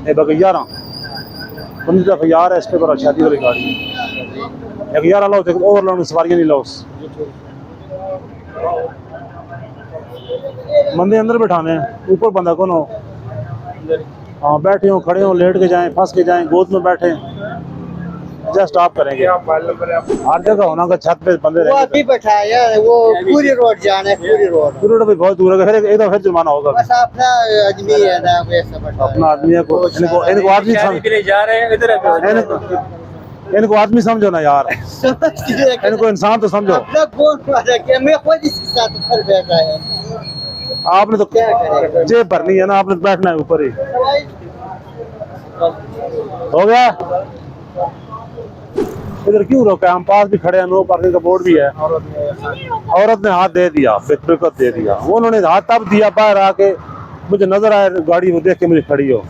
ये बाकी 11 15 दफा यार है इस पे बड़ा शादी वाली गाड़ी है। एक 11 लो तो ओवरलोड में सवारियां नहीं लॉस बंदे अंदर बैठाने हैं, ऊपर बंदा कौन हो? हाँ बैठे हो, खड़े हो, लेट के जाएं, फंस के जाएं, गोद में बैठे जस्ट आप करेंगे। हर जगह होना का छत पे बंदे वो अभी बैठाया है, वो पूरी रोड जाना है, पूरी रोड भी बहुत दूर है, फिर एक फिर जुर्माना होगा। बस अपना आदमी है ना, वैसा बैठा अपना आदमी है को इनको आदमी जा रहे हैं इधर इनको आदमी समझो ना यार, इनको इंसान तो समझो। अपना कौन वाला कि मैं खुद इसके साथ ऊपर बैठा है। आपने तो क्या करें, जेब भरनी है ना, आपने तो बैठना है ऊपर ही। हो गया इधर क्यों रोका? हम पास भी खड़े हैं, नो पार्किंग का बोर्ड भी है। औरत ने हाथ दे दिया, दे दिया, उन्होंने हाथ तब दिया बाहर आके, मुझे नजर आया गाड़ी वो देख के मुझे खड़ी हो।